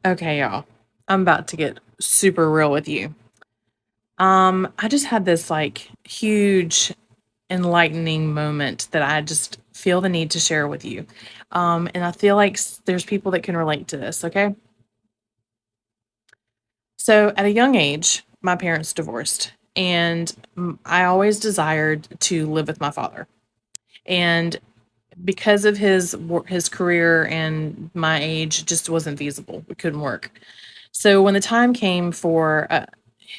Okay, y'all. I'm about to get super real with you. I just had this like huge enlightening moment that I just feel the need to share with you. And I feel like there's people that can relate to this, okay? So, at a young age, my parents divorced, and I always desired to live with my father. And because of his career and my age, it just wasn't feasible. It couldn't work. So when the time came for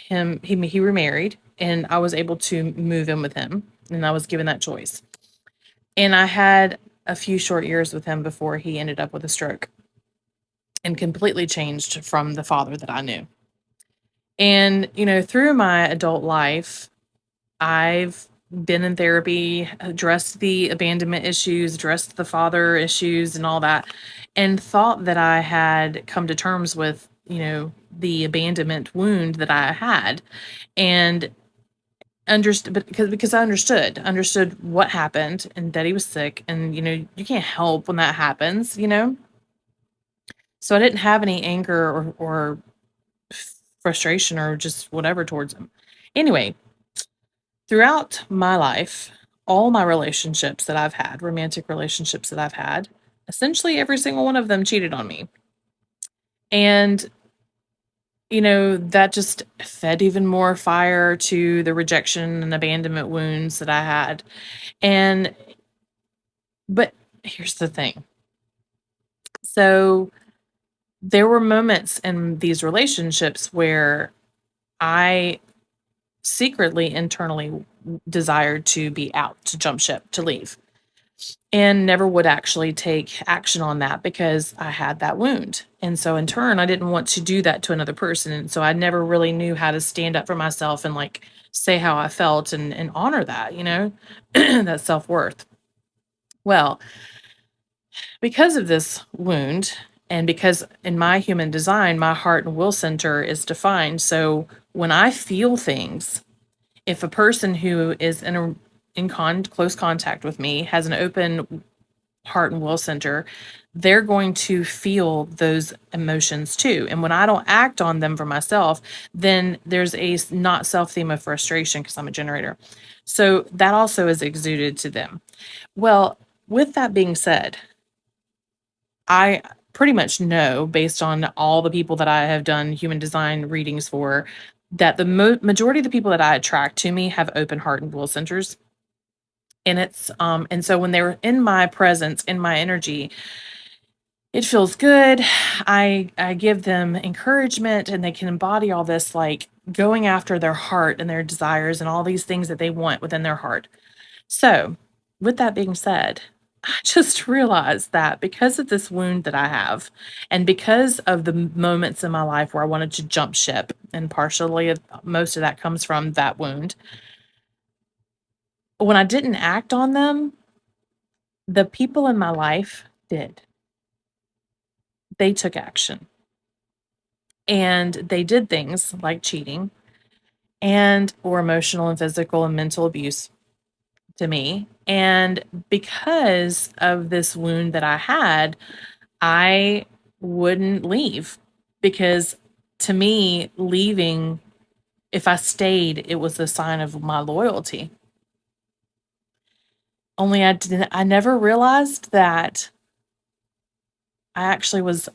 him, he remarried, and I was able to move in with him, and I was given that choice. And I had a few short years with him before he ended up with a stroke and completely changed from the father that I knew. And through my adult life, I've been in therapy, addressed the abandonment issues, addressed the father issues and all that, and thought that I had come to terms with, the abandonment wound that I had, and understood, but because I understood what happened and that he was sick, and you can't help when that happens. So I didn't have any anger or frustration or just whatever towards him. Anyway, throughout my life, all my relationships that I've had, romantic relationships that I've had, essentially every single one of them cheated on me. And, that just fed even more fire to the rejection and abandonment wounds that I had. And, but here's the thing. So there were moments in these relationships where I secretly, internally desired to be out, to jump ship, to leave, and never would actually take action on that because I had that wound. And so in turn, I didn't want to do that to another person. And so I never really knew how to stand up for myself and like say how I felt and honor that, that self-worth. Well, because of this wound, and because in my human design, my heart and will center is defined. So when I feel things, if a person who is close contact with me has an open heart and will center, they're going to feel those emotions too. And when I don't act on them for myself, then there's a not self theme of frustration because I'm a generator. So that also is exuded to them. Well, with that being said, I pretty much know based on all the people that I have done human design readings for that the majority of the people that I attract to me have open heart and will centers. And so when they're in my presence, in my energy, it feels good. I give them encouragement, and they can embody all this, like going after their heart and their desires and all these things that they want within their heart. So, with that being said, I just realized that because of this wound that I have, and because of the moments in my life where I wanted to jump ship, and partially most of that comes from that wound, when I didn't act on them, the people in my life did. They took action, and they did things like cheating and or emotional and physical and mental abuse to me. And because of this wound that I had, I wouldn't leave because to me, leaving, if I stayed, it was a sign of my loyalty. Only I never realized that I actually was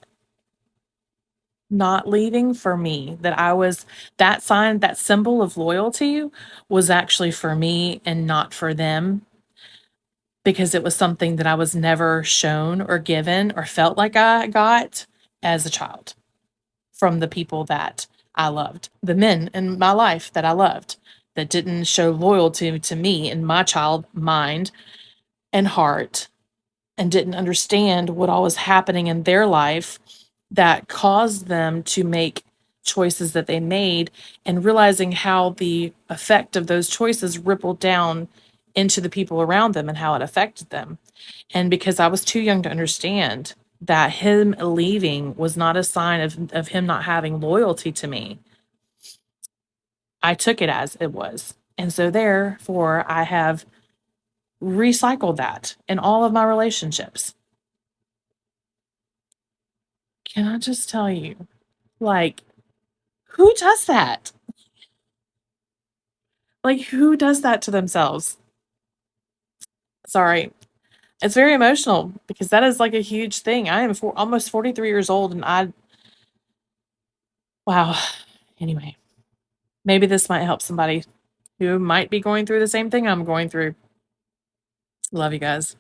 not leaving for me, that I was that sign, that symbol of loyalty was actually for me and not for them, because it was something that I was never shown or given or felt like I got as a child from the people that I loved, the men in my life that I loved, that didn't show loyalty to me in my child mind and heart, and didn't understand what all was happening in their life that caused them to make choices that they made, and realizing how the effect of those choices rippled down into the people around them and how it affected them. And because I was too young to understand that him leaving was not a sign of him not having loyalty to me, I took it as it was. And so therefore I have recycled that in all of my relationships. can I just tell you, like, who does that? Like, who does that to themselves? Sorry. It's very emotional because that is, like, a huge thing. I am almost 43 years old, and wow. Anyway, maybe this might help somebody who might be going through the same thing I'm going through. Love you guys.